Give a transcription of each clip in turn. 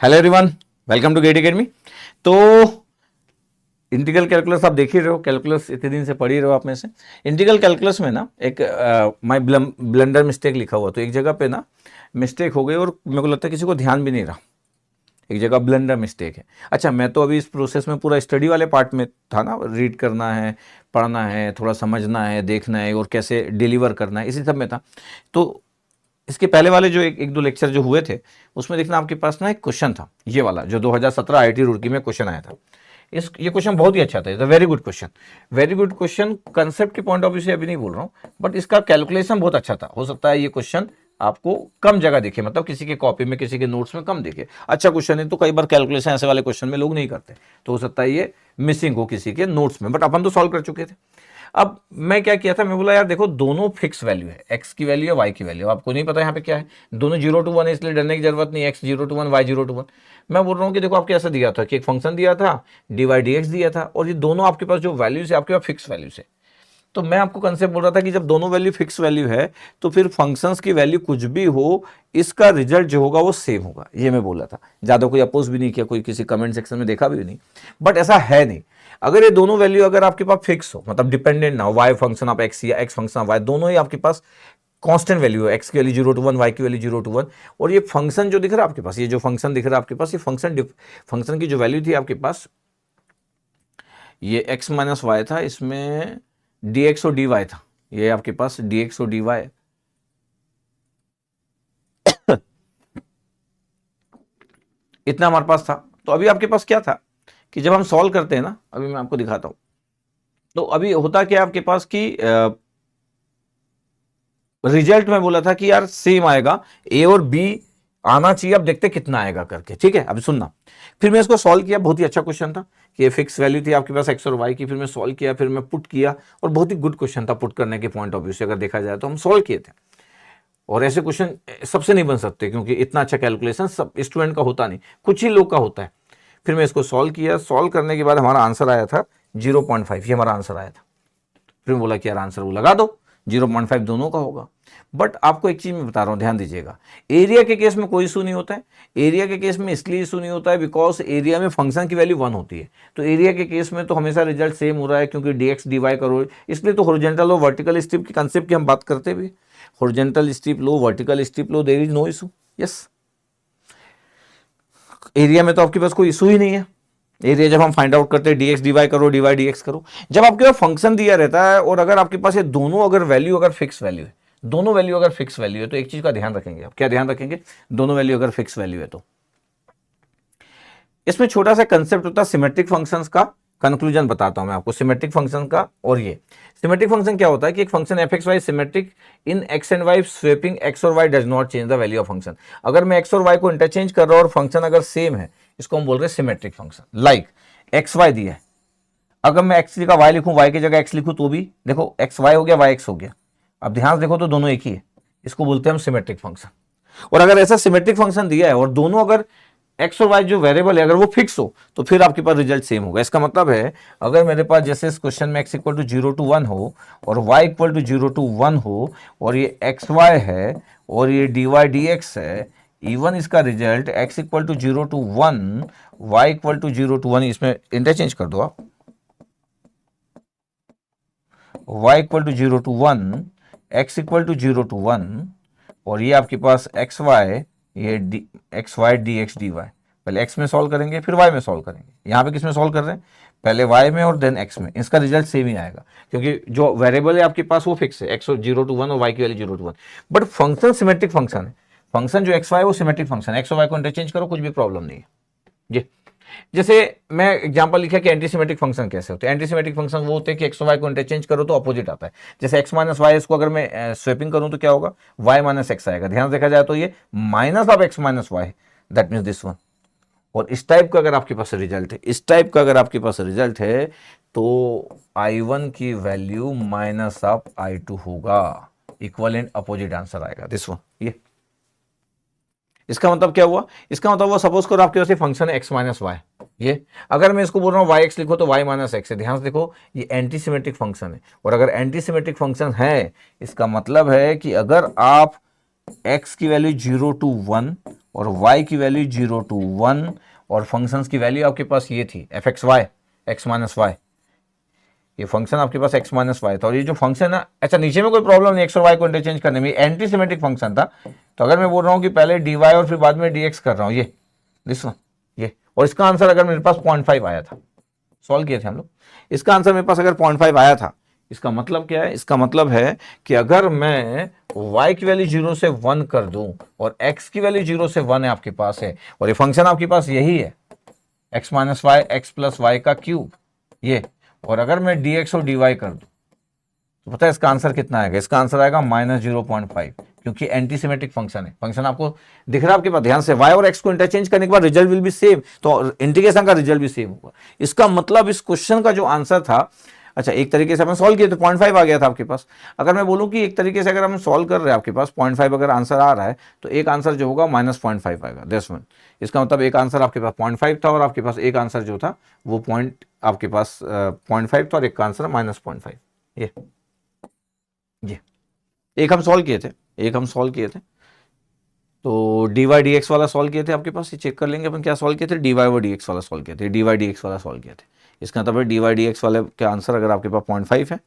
Hello everyone, welcome to GATE Academy. तो integral calculus आप देख ही रहे हो, कैलकुलस इतने दिन से पढ़ ही रहे हो आप में से। इंटीग्रल कैलकुलस में ना एक माय ब्लंडर मिस्टेक लिखा हुआ, तो एक जगह पे ना मिस्टेक हो गई और मेरे को लगता है किसी को ध्यान भी नहीं रहा, एक जगह ब्लंडर मिस्टेक है। अच्छा, मैं तो अभी इस प्रोसेस में पूरा स्टडी वाले पार्ट में था ना, रीड करना है, पढ़ना है, थोड़ा समझना है, देखना है और कैसे डिलीवर करना है, इसी सब में था। तो इसके पहले वाले जो एक दो लेक्चर जो हुए थे उसमें देखना आपके पास ना एक क्वेश्चन था, ये वाला जो 2017 आईआईटी रुड़की में क्वेश्चन आया था। ये क्वेश्चन बहुत ही अच्छा था, it's a very good question, very good question. Concept के पॉइंट ऑफ व्यू से अभी नहीं बोल रहा हूँ, बट इसका कैलकुलेशन बहुत अच्छा था। हो सकता है ये क्वेश्चन आपको कम जगह दिखे, मतलब किसी के कॉपी में, किसी के नोट्स में कम दिखे। अच्छा क्वेश्चन है, तो कई बार कैलकुलेशन ऐसे वाले क्वेश्चन में लोग नहीं करते, तो हो सकता है ये मिसिंग हो किसी के नोट्स में, बट अपन तो सॉल्व कर चुके थे। अब मैं क्या किया था, मैं बोला यार देखो दोनों फिक्स वैल्यू है, एक्स की वैल्यू है, वाई की वैल्यू, आपको नहीं पता यहाँ पे क्या है, दोनों 0 to 1 है, इसलिए डरने की जरूरत नहीं, एक्स 0 to 1, वाई 0 to 1। मैं बोल रहा हूँ कि देखो आपके ऐसा दिया था कि एक फंक्शन दिया था, डी वाई डी एक्स दिया था, और ये दोनों आपके पास जो वैल्यूज है आपके पास फिक्स वैल्यूज है। तो मैं आपको कंसेप्ट बोल रहा था कि जब दोनों वैल्यू फिक्स वैल्यू है तो फिर फंक्शंस की वैल्यू कुछ भी हो, इसका रिजल्ट जो होगा वो सेम होगा, ये मैं बोला था। ज़्यादा कोई अपोज भी नहीं किया, कोई किसी कमेंट सेक्शन में देखा भी नहीं, बट ऐसा है नहीं। अगर ये दोनों वैल्यू अगर आपके पास फिक्स हो, मतलब डिपेंडेंट ना हो, वाई फंक्शन ऑफ एक्स या एक्स फंक्शन ऑफ वाई, दोनों ही आपके पास कांस्टेंट वैल्यू है, एक्स की वैल्यू 0 to 1, वाई की वैल्यू 0 to 1, और ये फंक्शन जो दिख रहा है आपके पास, ये जो फंक्शन दिख रहा है आपके पास, ये फंक्शन की जो वैल्यू थी आपके पास, ये x माइनस वाई था, इसमें dx और dy था, ये आपके पास dx और dy इतना हमारे पास था। तो अभी आपके पास क्या था कि जब हम सॉल्व करते हैं ना, अभी मैं आपको दिखाता हूं, तो अभी होता क्या आपके पास कि रिजल्ट में बोला था कि यार सेम आएगा, ए और बी आना चाहिए, अब देखते कितना आएगा करके, ठीक है। अभी सुनना, फिर मैं इसको सॉल्व किया, बहुत ही अच्छा क्वेश्चन था कि फिक्स वैल्यू थी आपके पास एक्स और वाई की, फिर मैं सॉल्व किया, फिर मैं पुट किया, और बहुत ही गुड क्वेश्चन था पुट करने के पॉइंट ऑफ व्यू से, अगर देखा जाए तो हम सॉल्व किए थे। और ऐसे क्वेश्चन सबसे नहीं बन सकते, क्योंकि इतना अच्छा कैलकुलेशन सब स्टूडेंट का होता नहीं, कुछ ही लोग का होता है। फिर मैं इसको सॉल्व किया, सॉल्व करने के बाद हमारा आंसर आया था 0.5, ये हमारा आंसर आया था। फिर बोला कि यार आंसर वो लगा दो, 0.5 दोनों का होगा। बट आपको एक चीज मैं बता रहा हूं, ध्यान दीजिएगा, एरिया के केस में कोई इशू नहीं होता है। एरिया के केस में इसलिए इशू नहीं होता है बिकॉज एरिया में फंक्शन की वैल्यू 1 होती है, तो एरिया के केस में तो हमेशा रिजल्ट सेम हो रहा है, क्योंकि dx dy करो, इसलिए तो हॉरिजॉन्टल और वर्टिकल स्ट्रिप की कंसेप्ट की हम बात करते भी, हॉरिजॉन्टल स्ट्रिप लो, वर्टिकल स्ट्रिप लो, there is no issue. Yes, area में तो आपके पास कोई इशू ही नहीं है। एरिया जब हम फाइंड आउट करते हैं dx dy करो, dy dx करो, जब आपके पास फंक्शन दिया रहता है और अगर आपके पास ये दोनों अगर वैल्यू अगर फिक्स वैल्यू है, दोनों वैल्यू अगर फिक्स वैल्यू है, तो एक चीज का ध्यान रखेंगे आप, क्या ध्यान रखेंगे, दोनों वैल्यू अगर फिक्स वैल्यू है तो इसमें छोटा सा कंसेप्ट होता है सिमेट्रिक फंक्शंस का, कंक्लूजन बताता हूं मैं आपको सिमेट्रिक फंक्शन का। और ये सिमेट्रिक फंक्शन क्या होता है कि एक function F x Y symmetric in X and Y, swapping X और Y does not change the value of function. अगर मैं एक्स और वाई को इंटरचेंज कर रहा हूं और फंक्शन अगर सेम है, इसको हम बोल रहे हैं symmetric function. Like x y दिया है, अगर मैं एक्स की जगह वाई लिखूं, वाई की जगह एक्स लिखूं, तो भी देखो एक्स वाई हो गया, वाई एक्स हो गया। अब ध्यान से देखो तो दोनों एक ही है, इसको बोलते हैं हम सिमेट्रिक फंक्शन। और अगर ऐसा सिमेट्रिक फंक्शन दिया है और दोनों अगर एक्स और वाई जो वेरिएबल है अगर वो फिक्स हो, तो फिर आपके पास रिजल्ट सेम होगा। इसका मतलब है अगर मेरे पास जैसे इस क्वेश्चन में x इक्वल टू 0 to 1 हो और y इक्वल टू 0 to 1 हो, और ये एक्स वाई है और ये डी वाई डी एक्स है, इवन इसका result x equal to 0 to 1, y equal to 0 to 1, इसमें इंटरचेंज कर दो आप, y equal to 0 to 1, x equal to 0 to 1, और ये आपके पास एक्स वाई, ये d x y d x d y, पहले x में सॉल्व करेंगे फिर y में सॉल्व करेंगे। यहाँ पे किस में सॉल्व कर रहे हैं, पहले y में और देन x में, इसका रिजल्ट सेम ही आएगा, क्योंकि जो वेरिएबल है आपके पास वो फिक्स है, x 0 to 1 और y की value 0 to 1। But function symmetric function है, फंक्शन जो एक्स वाई वो सिमेट्रिक फंक्शन है, x और y को इंटरचेंज करो कुछ भी प्रॉब्लम नहीं है जी। जैसे मैं एग्जांपल लिखा कि एंटीसिमेट्रिक फंक्शन कैसे होते हैं, एंटीसिमेट्रिक फंक्शन वो होते हैं कि एक्स वाई को इंटरचेंज करो तो अपोजिट आता है। जैसे एक्स माइनस वाई, इसको अगर मैं स्वेपिंग करूं तो क्या होगा, वाई माइनस एक्स आएगा। ध्यान देखा जाए तो ये minus of x minus y, that means this one. और इस टाइप का अगर आपके पास रिजल्ट है, इस टाइप का अगर आपके पास रिजल्ट है, तो I1 की वैल्यू माइनस ऑफ I2 होगा, इक्वल एंड अपोजिट आंसर आएगा दिस वन। ये इसका मतलब क्या हुआ, इसका मतलब हुआ सपोज करो आपके पास फंक्शन है एक्स माइनस वाई, ये अगर मैं इसको बोल रहा हूँ वाई एक्स लिखो तो वाई माइनस एक्स है। ध्यान से देखो ये एंटीसिमेट्रिक फंक्शन है, और अगर एंटीसिमेट्रिक फंक्शन है इसका मतलब है कि अगर आप x की वैल्यू 0 to 1 और y की वैल्यू 0 to 1 और फंक्शंस की वैल्यू आपके पास ये थी f x y x minus y, ये फंक्शन आपके पास x माइनस वाई था। और ये जो फंक्शन है, अच्छा नीचे में कोई प्रॉब्लम नहीं x और y को इंटरचेंज करने में, एंटी सिमेट्रिक फंक्शन था। तो अगर मैं बोल रहा हूँ कि पहले dy और फिर बाद में dx कर रहा हूँ, ये दिस वन, ये, और इसका आंसर अगर मेरे पास 0.5 आया था, सॉल्व किए थे हम लोग, इसका आंसर मेरे पास अगर 0.5 आया था, इसका मतलब क्या है, इसका मतलब है कि अगर मैं y की वैल्यू 0 से 1 कर दूं और x की वैल्यू 0 से 1 है आपके पास है, और ये फंक्शन आपके पास यही है x minus y x plus y का क्यूब, ये, और अगर मैं dx और dy कर दूं तो पता है इसका आंसर कितना आएगा, इसका आंसर आएगा -0.5, क्योंकि एंटी सिमेट्रिक फंक्शन है। फंक्शन आपको दिख रहा है आपके पास, ध्यान से, y और x को इंटरचेंज करने के बाद रिजल्ट विल बी सेम, तो इंटीग्रेशन का रिजल्ट भी सेम होगा। इसका मतलब इस क्वेश्चन का जो आंसर था, अच्छा एक तरीके से हमने सॉल्व किया तो 0.5 आ गया था आपके पास। अगर मैं बोलूं कि एक तरीके से अगर हम सॉल्व कर रहे हैं, आपके पास 0.5 अगर आंसर आ रहा है तो एक आंसर जो होगा -0.5 आएगा, दैट्स वन। इसका मतलब एक आंसर आपके पास 0.5 था और आपके पास एक आंसर जो था वो पॉइंट आपके पास 0.5 था और एक का आंसर -0.5। ये एक हम सॉल्व किए थे, एक हम सॉल्व किए थे, तो dy dx वाला सॉल्व किए थे आपके पास, ये चेक कर लेंगे अपन क्या सॉल्व किए थे, dy और dx वाला सॉल्व किए थे, dy dx वाला सॉल्व किए थे। इसका मतलब है dy dx वाले का आंसर अगर आपके पास 0.5 है,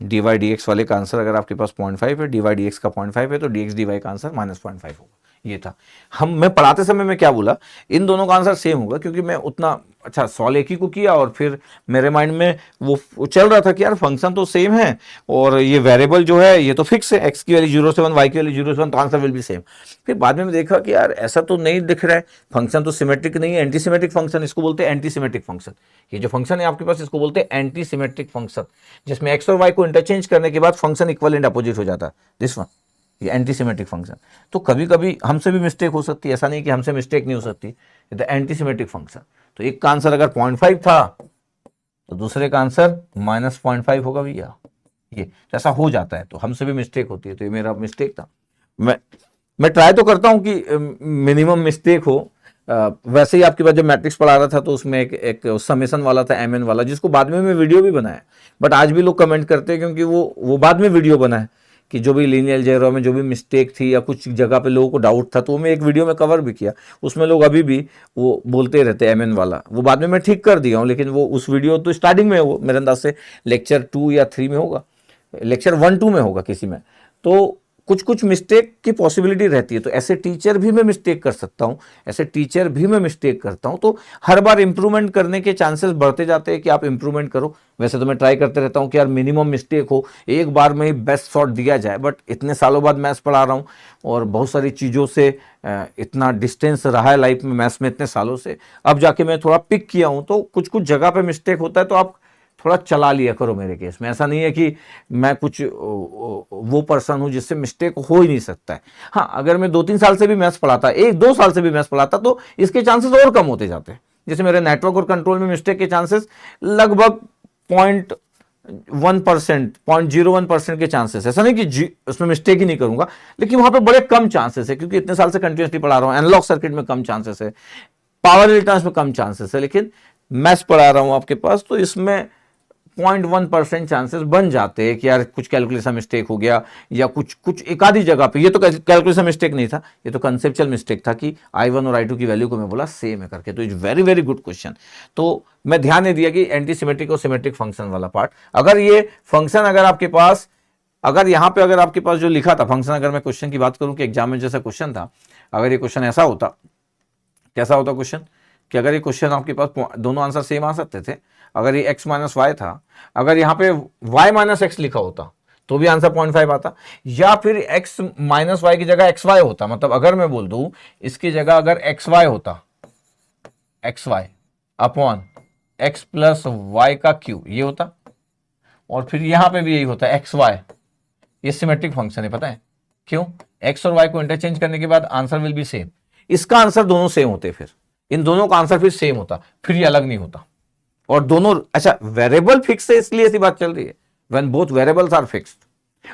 dy dx वाले का आंसर अगर आपके पास 0.5 है, dy dx का 0.5 है, तो dx dy का आंसर -0.5 होगा। ये था, मैं पढ़ाते समय मैं क्या बोला, इन दोनों का आंसर सेम होगा, क्योंकि मैं उतना अच्छा सॉल्व एक ही को किया और फिर मेरे माइंड में वो चल रहा था कि यार फंक्शन तो सेम है और ये वेरिएबल जो है ये तो फिक्स है, x की वैल्यू 0 से 1 y की वैल्यू 0 से 1, तो आंसर विल बी सेम। फिर बाद में देखा कि यार ऐसा तो नहीं दिख रहा है, फंक्शन तो सिमेट्रिक नहीं है, एंटी सिमेट्रिक फंक्शन, इसको बोलते हैं एंटी सिमेट्रिक फंक्शन। ये जो फंक्शन है आपके पास इसको बोलते हैं एंटी सिमेट्रिक फंक्शन, जिसमें x और y को इंटरचेंज करने के बाद फंक्शन इक्वल एंड अपोजिट हो जाता है, दिस वन, ये एंटी सिमेट्रिक फंक्शन। तो कभी कभी हमसे भी मिस्टेक हो सकती है, ऐसा नहीं कि हमसे मिस्टेक नहीं हो सकती, ये तो एंटी सिमेट्रिक फंक्शन। तो एक का आंसर अगर 0.5 था तो दूसरे का आंसर -0.5 होगा भैया, ये ऐसा हो जाता है, तो हमसे भी मिस्टेक होती है, तो ये मेरा मिस्टेक था। मैं ट्राई तो करता हूं कि मिनिमम मिस्टेक हो। वैसे ही आपके पास जब मैट्रिक्स पढ़ा रहा था तो उसमें एक समेशन वाला था mn वाला, जिसको बाद में मैं वीडियो भी बनाया, बट आज भी लोग कमेंट करते हैं क्योंकि वो बाद में वीडियो बना है कि जो भी लीनियर अलजेब्रा में जो भी मिस्टेक थी या कुछ जगह पे लोगों को डाउट था, तो वो मैं एक वीडियो में कवर भी किया। उसमें लोग अभी भी वो बोलते रहते हैं mn वाला, वो बाद में मैं ठीक कर दिया हूँ, लेकिन वो उस वीडियो तो स्टार्टिंग में वो मेरे अंदाज से लेक्चर 2 या 3 में होगा, लेक्चर 1-2 में होगा किसी में, तो कुछ कुछ मिस्टेक की पॉसिबिलिटी रहती है। तो ऐसे टीचर भी मैं मिस्टेक कर सकता हूँ, ऐसे टीचर भी मैं मिस्टेक करता हूँ, तो हर बार इंप्रूवमेंट करने के चांसेस बढ़ते जाते हैं कि आप इंप्रूवमेंट करो। वैसे तो मैं ट्राई करते रहता हूँ कि यार मिनिमम मिस्टेक हो, एक बार में ही बेस्ट शॉट दिया जाए, बट इतने सालों बाद मैथ्स पढ़ा रहा हूँ और बहुत सारी चीज़ों से इतना डिस्टेंस रहा है लाइफ में मैथ्स में इतने सालों से, अब जाके मैं थोड़ा पिक किया हूँ, तो कुछ कुछ जगह पे मिस्टेक होता है, तो आप थोड़ा चला लिया करो मेरे केस में। ऐसा नहीं है कि मैं कुछ वो पर्सन हूं जिससे मिस्टेक हो ही नहीं सकता है। हाँ, अगर मैं 2-3 साल से भी मैथ्स पढ़ाता, 1-2 साल से भी मैथ्स पढ़ाता, तो इसके चांसेस और कम होते जाते हैं। जैसे मेरे नेटवर्क और कंट्रोल में मिस्टेक के चांसेस लगभग 0.1%, 0.01% के चांसेस, ऐसा नहीं कि उसमें मिस्टेक ही नहीं करूंगा, लेकिन वहां पे बड़े कम चांसेस है, क्योंकि इतने साल से कंटिन्यूसली पढ़ा रहा हूं। एनालॉग सर्किट में कम चांसेस है, पावर इलेक्ट्रॉनिक्स में कम चांसेस है, लेकिन मैथ्स पढ़ा रहा हूं आपके पास, तो इसमें 0.1% चांसेस बन जाते हैं कि यार कुछ कैलकुलेशन मिस्टेक हो गया, या कुछ एक आधी जगह पे। ये तो कैलकुलेशन मिस्टेक नहीं था, ये तो कंसेप्चुअल मिस्टेक था कि I1 और I2 की वैल्यू को मैं बोला सेम है करके। तो it's very very good question. तो मैं ध्यान नहीं दिया कि एंटी सिमेट्रिक और सिमेट्रिक फंक्शन वाला पार्ट, अगर ये फंक्शन अगर आपके पास, अगर यहाँ पे अगर आपके पास जो लिखा था फंक्शन, अगर मैं क्वेश्चन की बात करूं कि एग्जाम में जैसा क्वेश्चन था, अगर ये क्वेश्चन ऐसा होता, कैसा होता क्वेश्चन, कि अगर ये क्वेश्चन आपके पास दोनों आंसर सेम आ सकते थे, अगर ये x माइनस वाई था, अगर यहाँ पे y माइनस एक्स लिखा होता तो भी आंसर 0.5 आता, या फिर x माइनस वाई की जगह xy होता, मतलब अगर मैं बोल दूं इसकी जगह अगर xy होता, xy upon x plus y का क्यूब ये होता, और फिर यहां पे भी यही होता है xy, ये सिमेट्रिक फंक्शन है। पता है क्यों? x और y को इंटरचेंज करने के बाद आंसर विल बी सेम, इसका आंसर दोनों सेम होते, फिर इन दोनों का आंसर फिर सेम होता, फिर ये अलग नहीं होता। और दोनों, अच्छा वेरिएबल फिक्स है इसलिए ऐसी बात चल रही है, when both variables are fixed.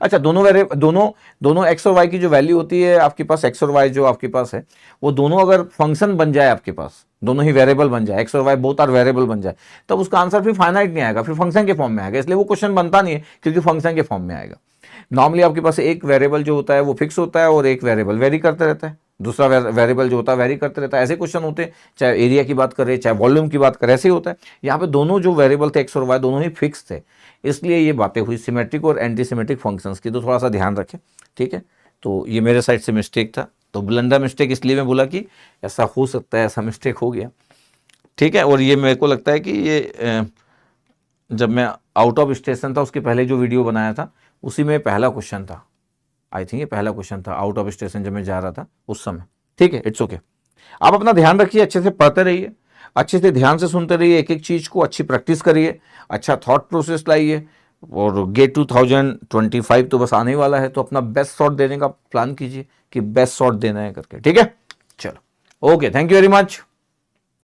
अच्छा दोनों x और y की जो वैल्यू होती है आपके पास, x और y जो आपके पास है, वो दोनों अगर फंक्शन बन जाए आपके पास, दोनों ही वेरिएबल बन जाए, x और y बोथ आर वेरिएबल बन जाए, तब उसका आंसर फिर फाइनाइट नहीं आएगा, फिर फंक्शन के फॉर्म में आएगा, इसलिए वो क्वेश्चन बनता नहीं है, क्योंकि फंक्शन के फॉर्म में आएगा। नॉर्मली आपके पास एक वेरिएबल जो होता है वो फिक्स होता है और एक वेरिएबल वेरी करता रहता है, दूसरा वेरिएबल जो होता है वेरी करते रहता है। ऐसे क्वेश्चन होते हैं, चाहे एरिया की बात करें चाहे वॉल्यूम की बात करें, ऐसे ही होता है। यहाँ पे दोनों जो वेरिएबल थे एक्स और वाई दोनों ही फिक्स थे, इसलिए ये बातें हुई सिमेट्रिक और एंटी सिमेट्रिक फंक्शंस की, तो थोड़ा सा ध्यान रखें, ठीक है। तो ये मेरे साइड से मिस्टेक था, तो ब्लंडर मिस्टेक इसलिए मैं बोला कि ऐसा हो सकता है, ऐसा मिस्टेक हो गया, ठीक है। और ये मेरे को लगता है कि ये जब मैं आउट ऑफ स्टेशन था उसके पहले जो वीडियो बनाया था उसी में पहला क्वेश्चन था, आई थिंक ये पहला क्वेश्चन था आउट ऑफ स्टेशन जब मैं जा रहा था उस समय, ठीक है। It's okay. आप अपना ध्यान रखिए, अच्छे से पढ़ते रहिए, अच्छे से ध्यान से सुनते रहिए, एक एक चीज़ को अच्छी प्रैक्टिस करिए, अच्छा थॉट प्रोसेस लाइए, और गेट 2025 तो बस आने वाला है, तो अपना बेस्ट शॉट देने का प्लान कीजिए कि बेस्ट शॉट देना है करके, ठीक है। चलो okay, thank you very much.